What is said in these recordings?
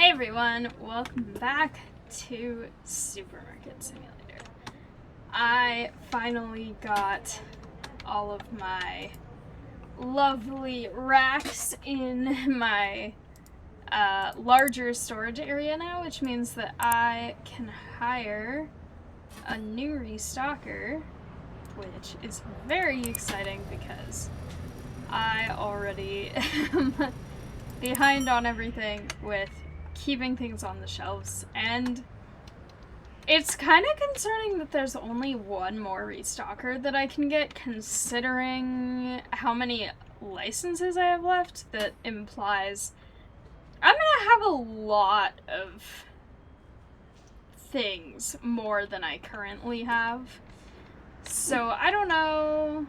Hey everyone, welcome back to Supermarket Simulator. I finally got all of my lovely racks in my larger storage area now, which means that I can hire a new restocker, which is very exciting because I already am behind on everything with keeping things on the shelves, and it's kind of concerning that there's only one more restocker that I can get, considering how many licenses I have left. That implies I'm gonna have a lot of things more than I currently have. So I don't know.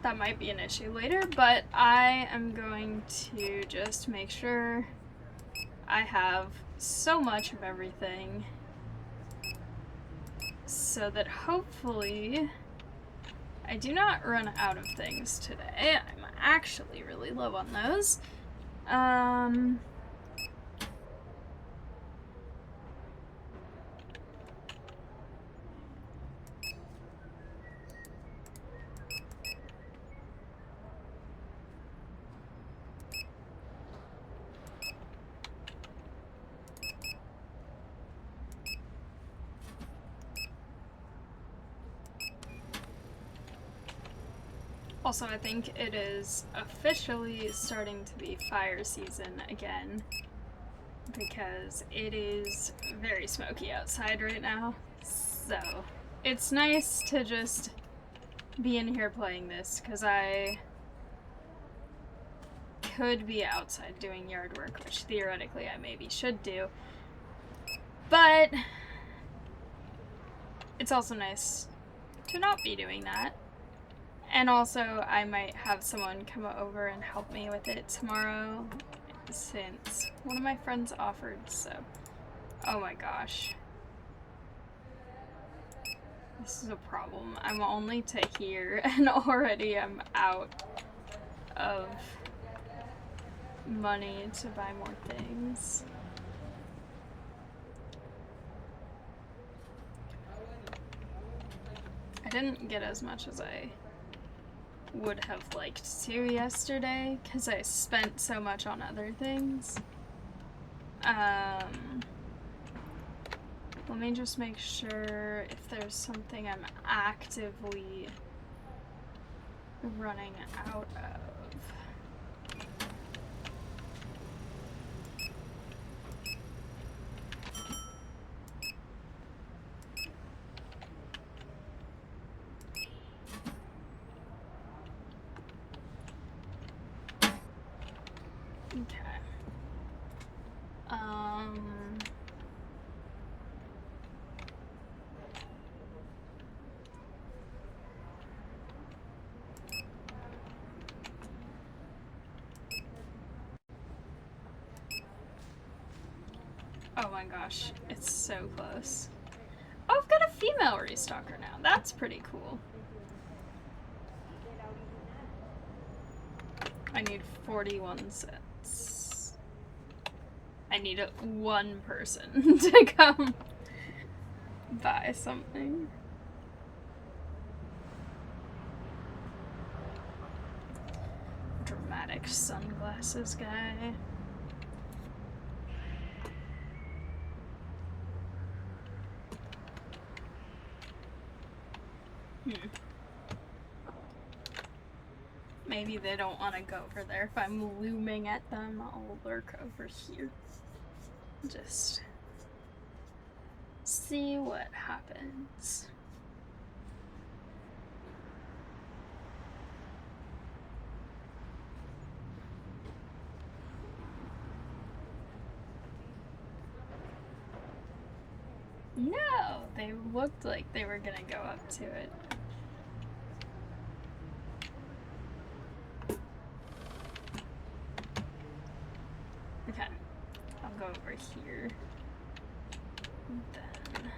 That might be an issue later, but I am going to just make sure I have so much of everything so that hopefully I do not run out of things today. I'm actually really low on those. Also, I think it is officially starting to be fire season again, because it is very smoky outside right now. So it's nice to just be in here playing this, because I could be outside doing yard work, which theoretically I maybe should do, but it's also nice to not be doing that. And also, I might have someone come over and help me with it tomorrow, since one of my friends offered, so... Oh my gosh. This is a problem. I'm only to here, and already I'm out of money to buy more things. I didn't get as much as I would have liked to yesterday, because I spent so much on other things. Let me just make sure if there's something I'm actively running out of. Okay. Oh my gosh, it's so close. Oh, I've got a female restocker now. That's pretty cool. I need 41 sets. I need one person to come buy something. Dramatic sunglasses guy. Maybe they don't want to go over there. If I'm looming at them, I'll lurk over here. Just see what happens. No, they looked like they were gonna go up to it. Okay, I'll go over here. Then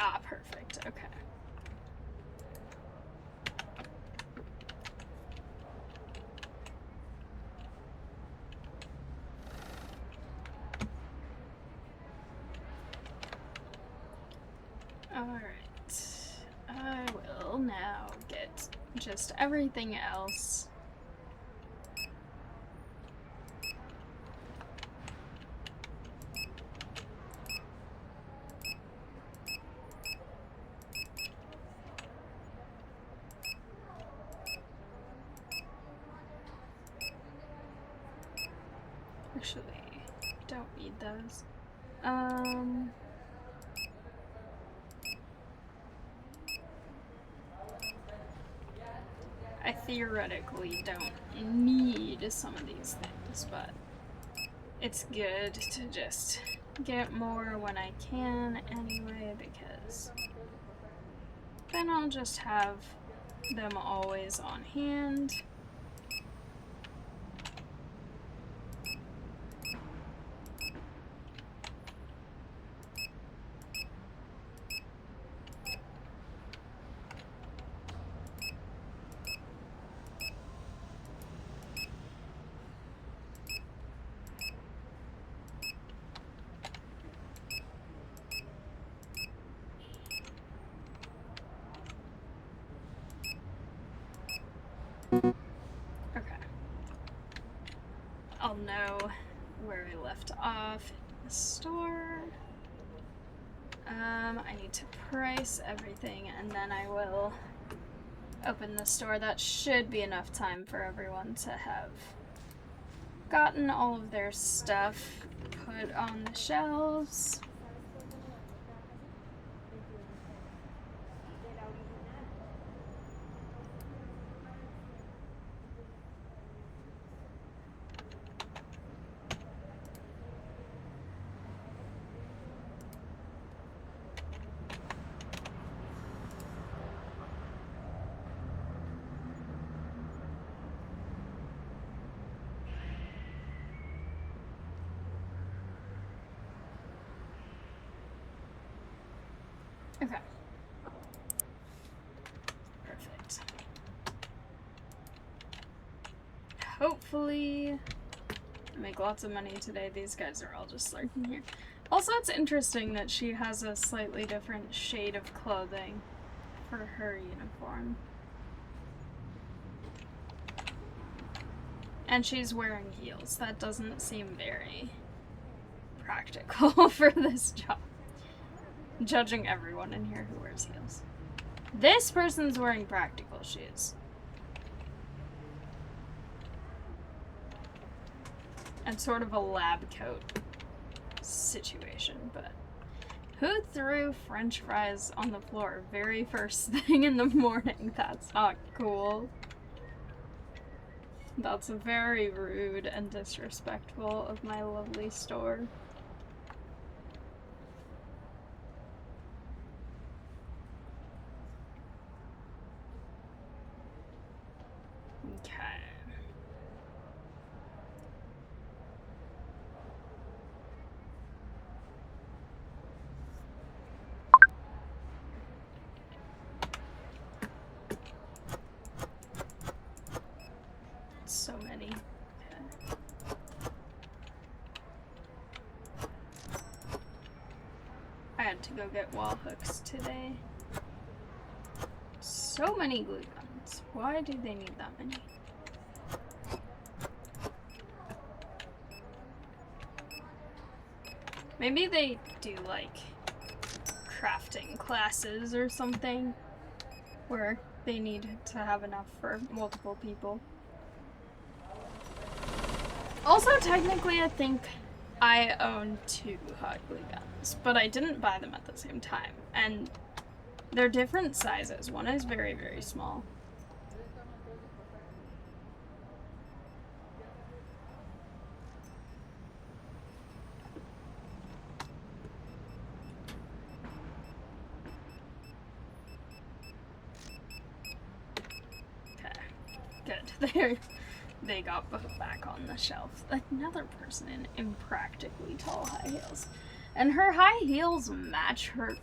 Ah, perfect. Okay. Alright. I will now get just everything else. Actually, don't need those. I theoretically don't need some of these things, but it's good to just get more when I can anyway, because then I'll just have them always on hand. I'll know where I left off in the store. I need to price everything and then I will open the store. That should be enough time for everyone to have gotten all of their stuff put on the shelves. Okay. Perfect. Hopefully I make lots of money today. These guys are all just lurking here. Also, it's interesting that she has a slightly different shade of clothing for her uniform. And she's wearing heels. That doesn't seem very practical for this job. Judging everyone in here who wears heels. This person's wearing practical shoes. And sort of a lab coat situation, but who threw French fries on the floor very first thing in the morning? That's not cool. That's very rude and disrespectful of my lovely store. Okay. So many. Okay. I had to go get wall hooks today. So many glue guns. Why do they need that many? Maybe they do like crafting classes or something where they need to have enough for multiple people. Also, technically, I think I own 2 hot glue guns, but I didn't buy them at the same time, and they're different sizes. One is very, very small. Okay, good. They got put back on the shelf. Another person in impractically tall high heels. And her high heels match her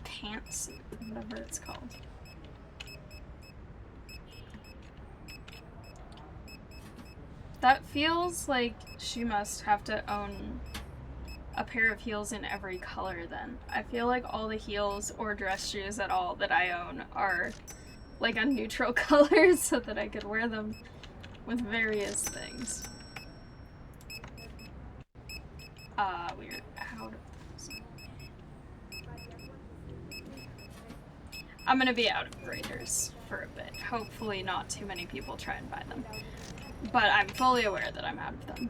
pantsuit, whatever it's called. That feels like she must have to own a pair of heels in every color then. I feel like all the heels or dress shoes at all that I own are like a neutral color so that I could wear them with various things. We're out of those. I'm gonna be out of graders for a bit. Hopefully not too many people try and buy them. But I'm fully aware that I'm out of them.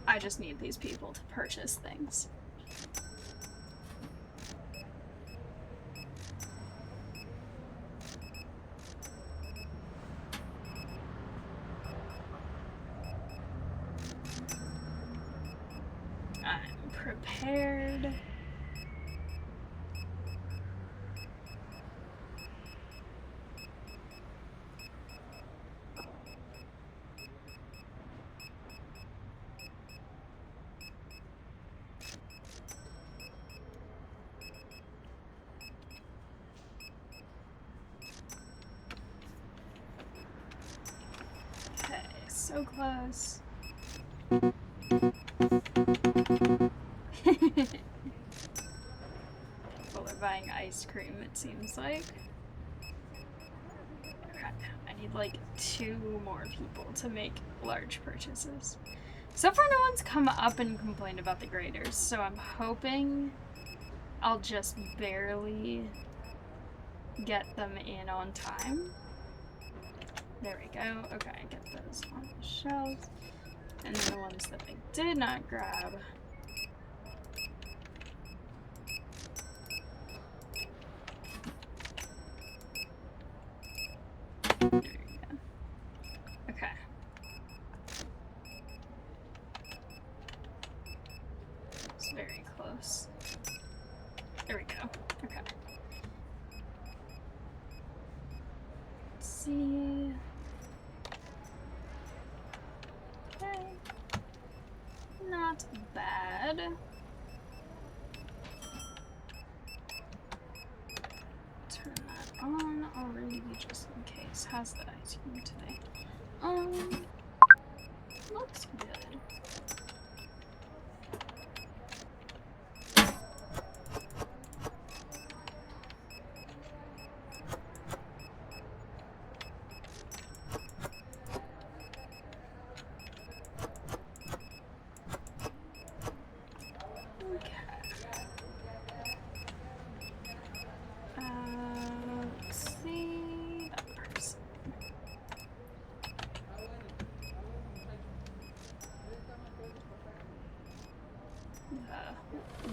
I just need these people to purchase things. I'm prepared. Okay, so close. People are buying ice cream, it seems like. Okay, I need like 2 more people to make large purchases. So far no one's come up and complained about the graders, so I'm hoping I'll just barely get them in on time. There we go. Okay, get those on the shelves. And then the ones that I did not grab. There we go. Okay. It's very close. There we go. Okay. Let's see. Okay. Not bad. Turn that on already just in case. How's the ice cream today? Looks good.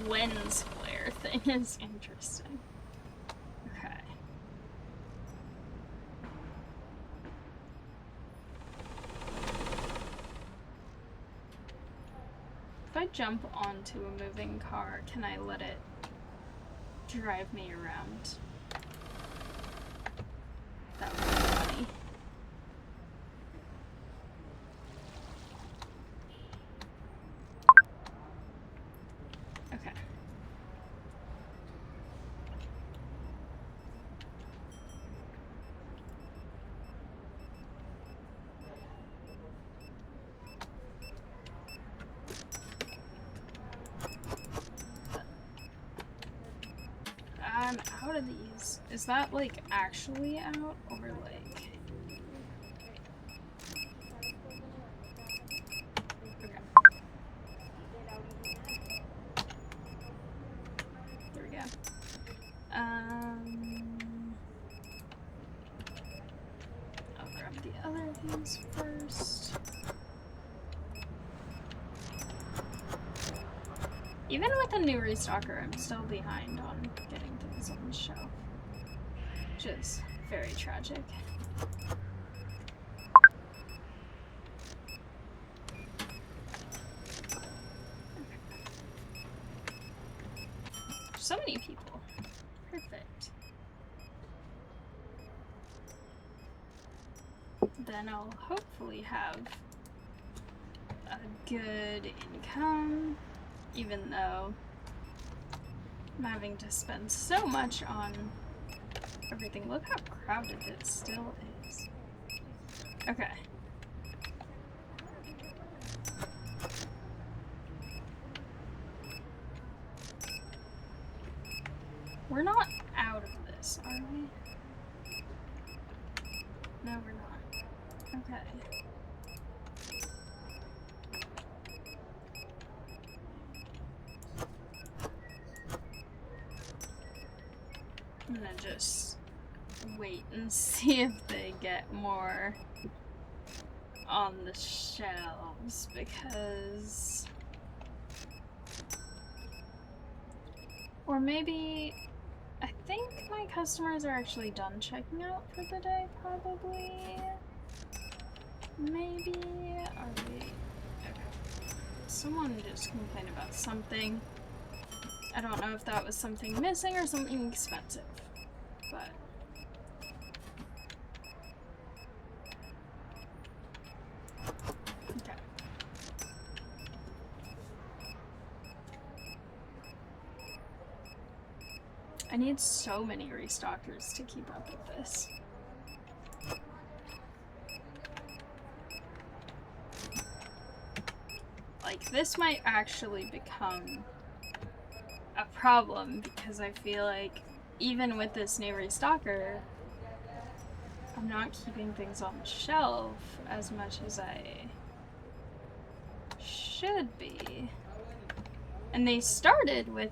Lens flare thing is interesting. Okay. If I jump onto a moving car, can I let it drive me around? That would be funny. Okay. I'm out of these. Is that like actually out or like? Okay. There we go. I'll grab the other things first. Even with a new restocker, I'm still behind on getting things on the shelf, which is very tragic. So many people. Perfect. Then I'll hopefully have a good income, even though I'm having to spend so much on everything. Look how crowded it still is. Okay. We're not out of this, are we? No, we're not. Okay. I'm gonna just wait and see if they get more on the shelves, because... Or maybe... I think my customers are actually done checking out for the day, probably. Maybe... Are we... Okay. Someone just complained about something. I don't know if that was something missing or something expensive, but... Okay. I need so many restockers to keep up with this. Like, this might actually become a problem, because I feel like even with this new restocker, I'm not keeping things on the shelf as much as I should be. And they started with,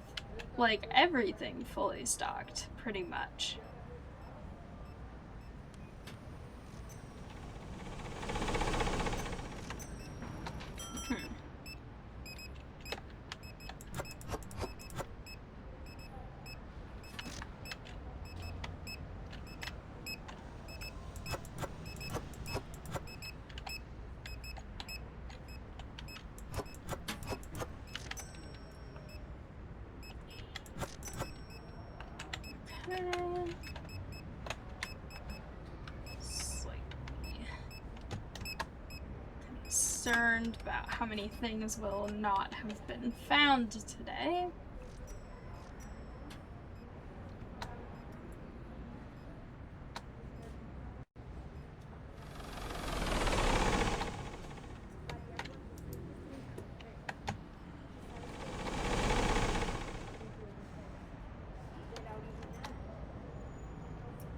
like, everything fully stocked, pretty much. Concerned about how many things will not have been found today.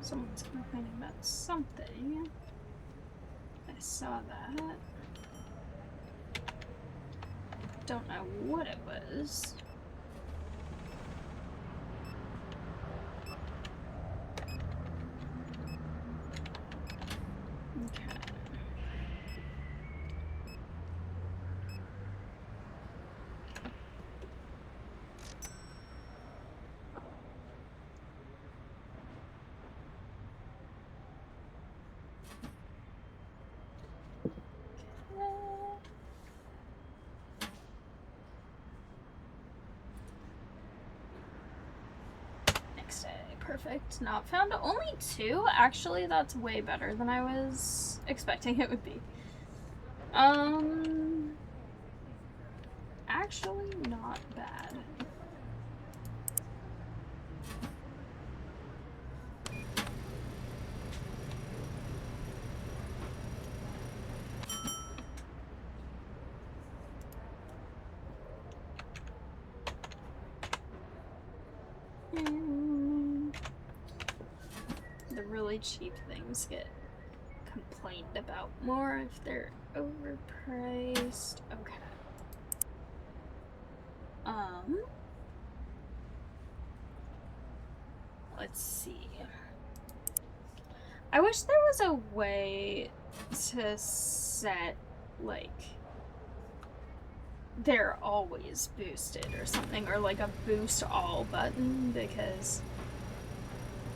Someone's complaining about something. I saw that. Don't know what it was. Okay. Next day. Perfect. Not found. Only 2? Actually, that's way better than I was expecting it would be. Actually, not bad. The really cheap things get complained about more if they're overpriced. Okay. Let's see. I wish there was a way to set, like, they're always boosted or something, or like a boost all button, because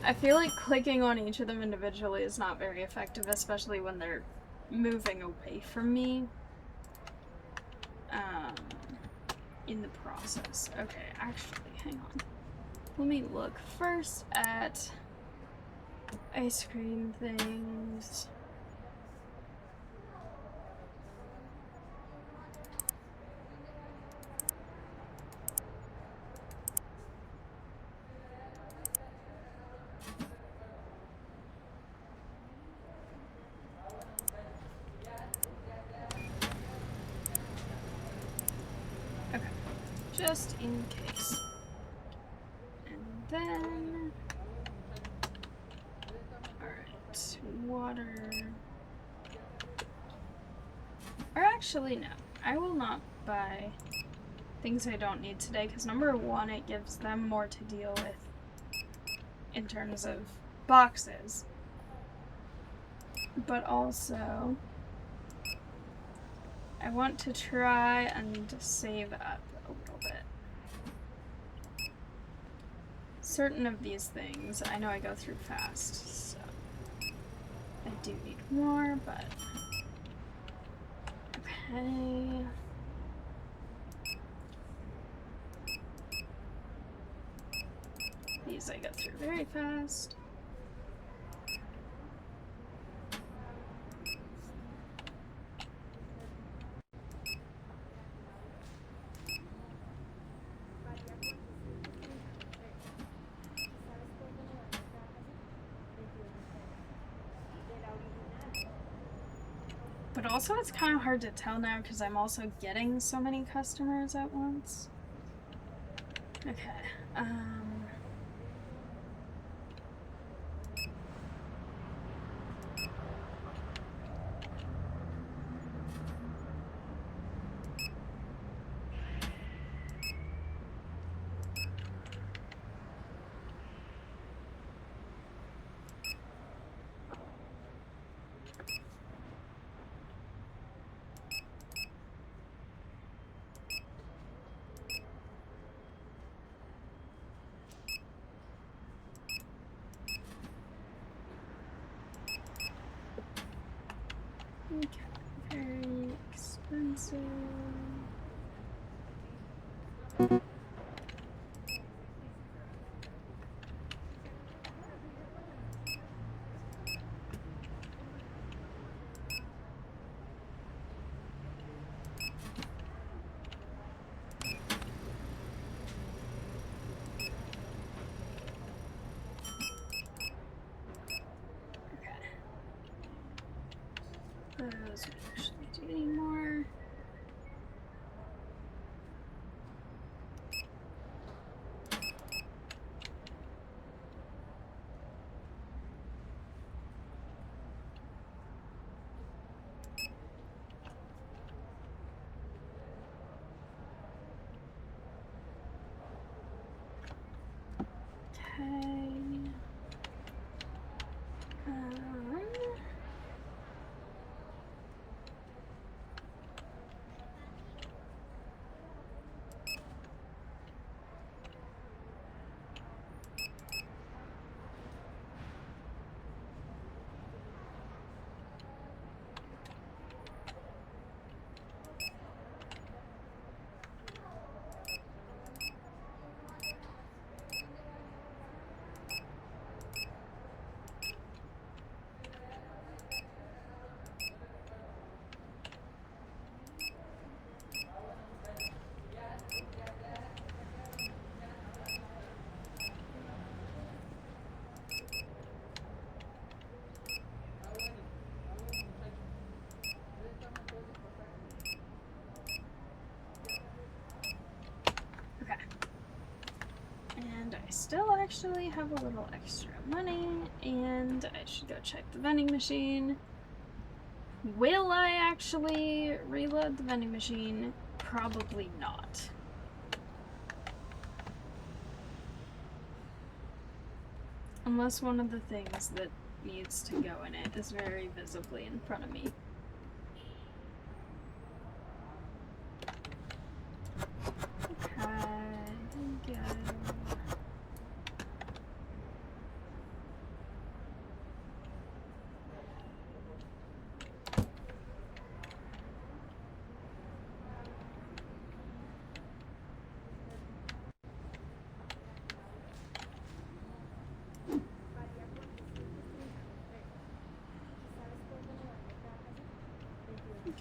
I feel like clicking on each of them individually is not very effective, especially when they're moving away from me in the process. Okay, actually, hang on. Let me look first at ice cream things. just in case. And then, alright, water. Or actually, no, I will not buy things I don't need today, because number one, it gives them more to deal with in terms of boxes. But also, I want to try and save up a little bit. Certain of these things, I know I go through fast, so I do need more, but okay. These I go through very fast. But also it's kind of hard to tell now because I'm also getting so many customers at once. Okay, okay, very expensive. Those won't actually do anymore. Okay. I still actually have a little extra money, and I should go check the vending machine. Will I actually reload the vending machine? Probably not. Unless one of the things that needs to go in it is very visibly in front of me.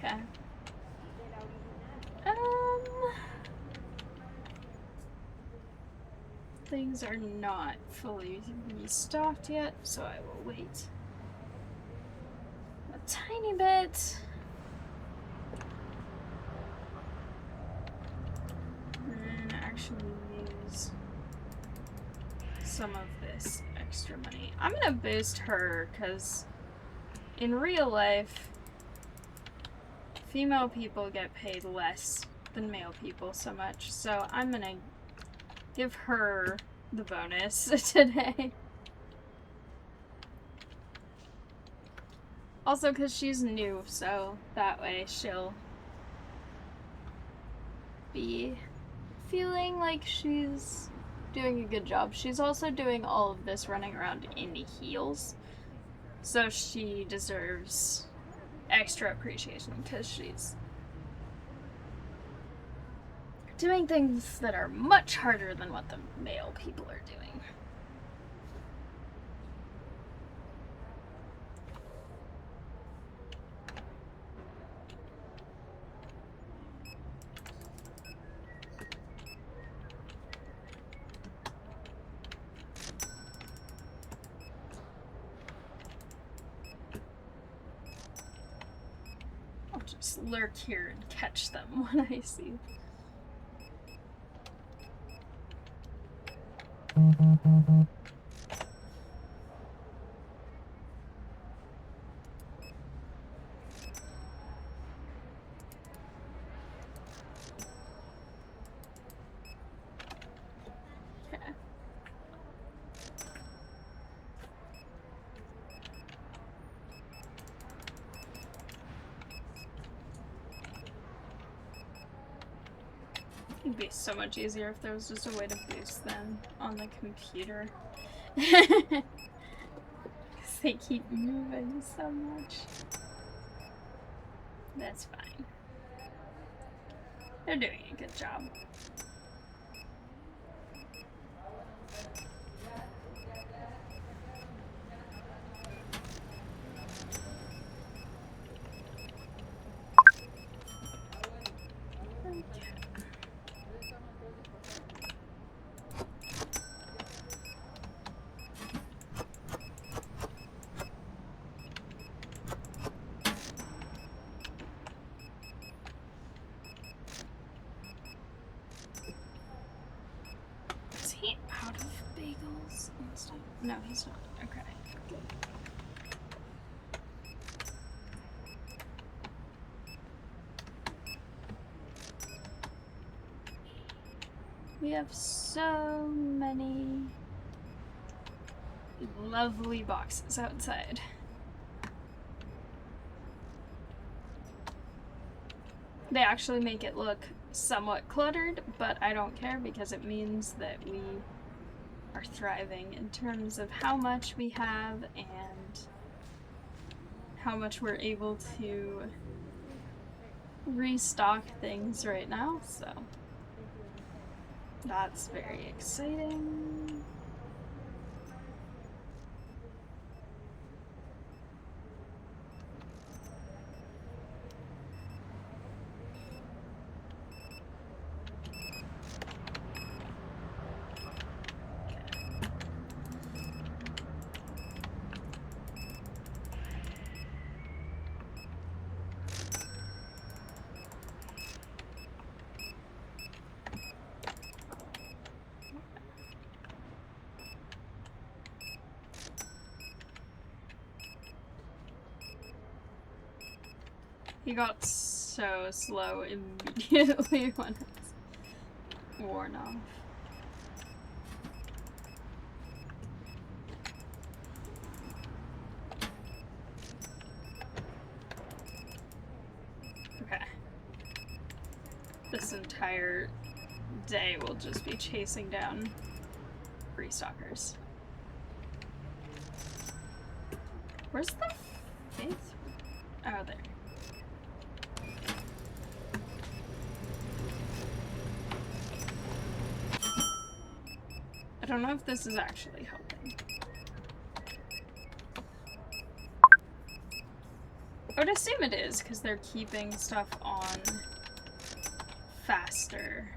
Okay. Things are not fully restocked yet, so I will wait a tiny bit. And actually use some of this extra money. I'm gonna boost her, because in real life, female people get paid less than male people so much, so I'm gonna give her the bonus today. Also, because she's new, so that way she'll be feeling like she's doing a good job. She's also doing all of this running around in heels, so she deserves extra appreciation because she's doing things that are much harder than what the male people are doing. I'll just lurk here and catch them when I see. It'd be so much easier if there was just a way to boost them on the computer. Because they keep moving so much. That's fine. They're doing a good job. No, he's not. Okay. We have so many lovely boxes outside. They actually make it look somewhat cluttered, but I don't care because it means that we are thriving in terms of how much we have and how much we're able to restock things right now, so that's very exciting. He got so slow immediately when it's worn off. Okay. This entire day will just be chasing down restockers. Where's the fifth? Oh, there. I don't know if this is actually helping. I would assume it is, because they're keeping stuff on faster.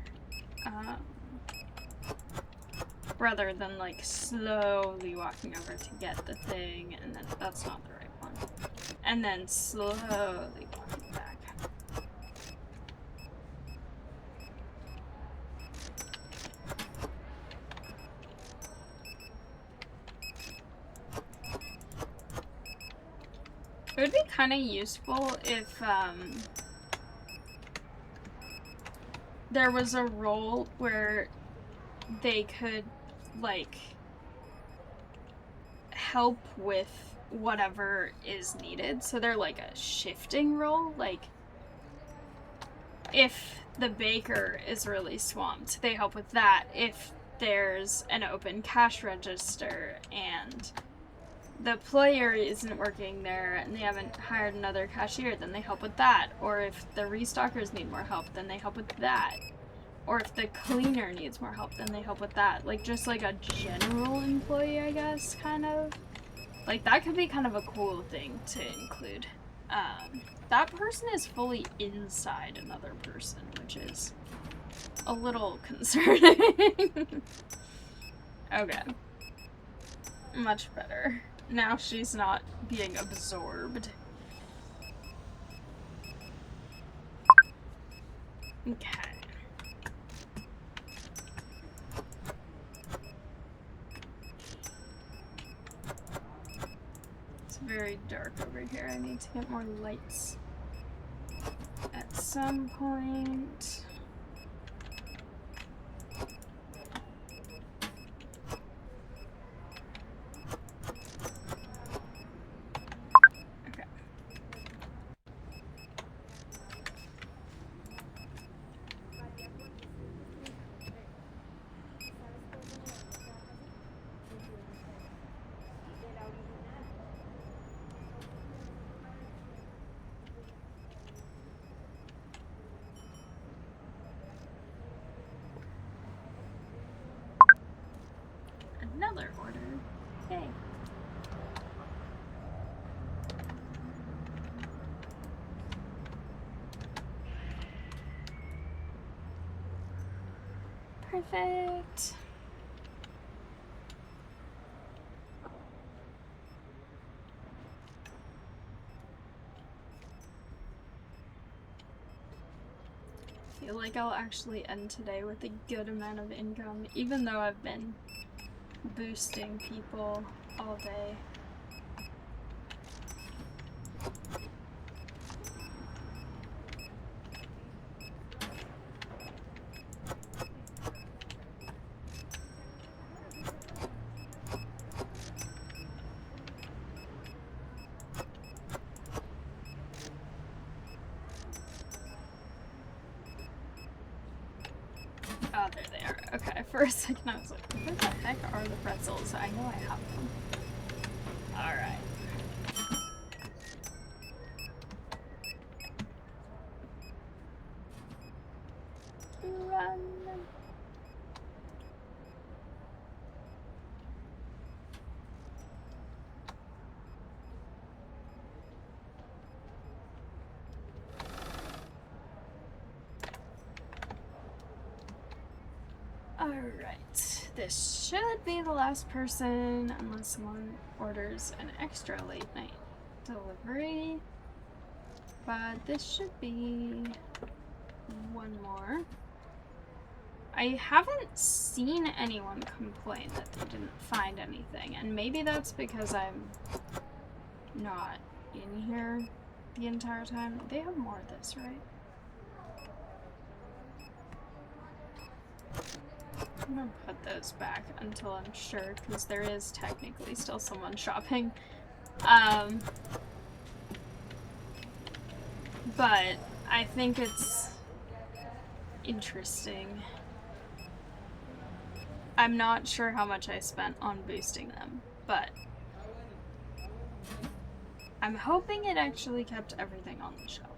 Rather than like slowly walking over to get the thing, and then that's not the right one. And then slowly walking back. It would be kind of useful if there was a role where they could, like, help with whatever is needed. So they're like a shifting role. Like, if the baker is really swamped, they help with that. If there's an open cash register and the player isn't working there and they haven't hired another cashier, then they help with that. Or if the restockers need more help, then they help with that. Or if the cleaner needs more help, then they help with that. Like, just like a general employee, I guess, kind of. Like, that could be kind of a cool thing to include. That person is fully inside another person, which is a little concerning. Okay. Much better. Now she's not being absorbed. Okay. It's very dark over here. I need to get more lights at some point. Another order. Yay. Perfect. I feel like I'll actually end today with a good amount of income, even though I've been boosting people all day. Oh, there they are. Okay, for a second I was like, where the heck are the pretzels? I know I have them. Alright. Run. Alright, this should be the last person unless someone orders an extra late night delivery. But this should be one more. I haven't seen anyone complain that they didn't find anything, and maybe that's because I'm not in here the entire time. They have more of this, right? I'm gonna put those back until I'm sure, because there is technically still someone shopping. But I think it's interesting. I'm not sure how much I spent on boosting them, but I'm hoping it actually kept everything on the shelf.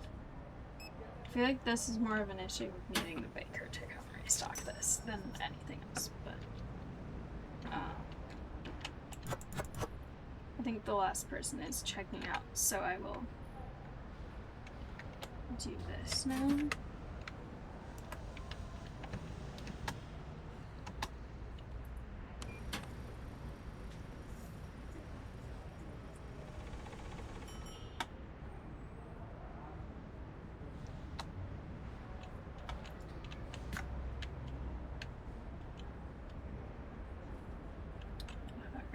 I feel like this is more of an issue with needing the baker to come restock this than anything else, but I think the last person is checking out, so I will do this now.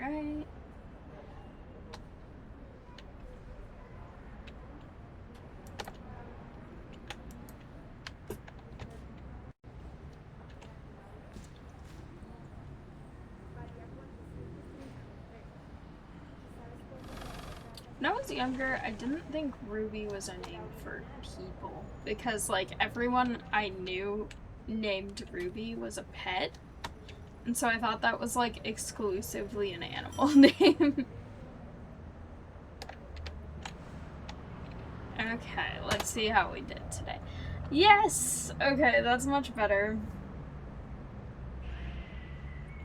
Alright. When I was younger, I didn't think Ruby was a name for people because, like, everyone I knew named Ruby was a pet. And so I thought that was, like, exclusively an animal name. Okay, let's see how we did today. Yes! Okay, that's much better.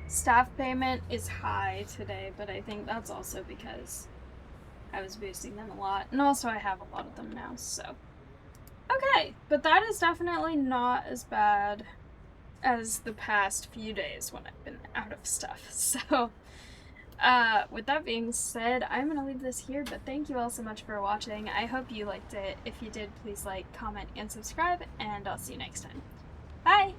Staff payment is high today, but I think that's also because I was boosting them a lot. And also I have a lot of them now, so. Okay, but that is definitely not as bad as the past few days when I've been out of stuff. So, with that being said, I'm gonna leave this here, but thank you all so much for watching. I hope you liked it. If you did, please like, comment, and subscribe, and I'll see you next time. Bye!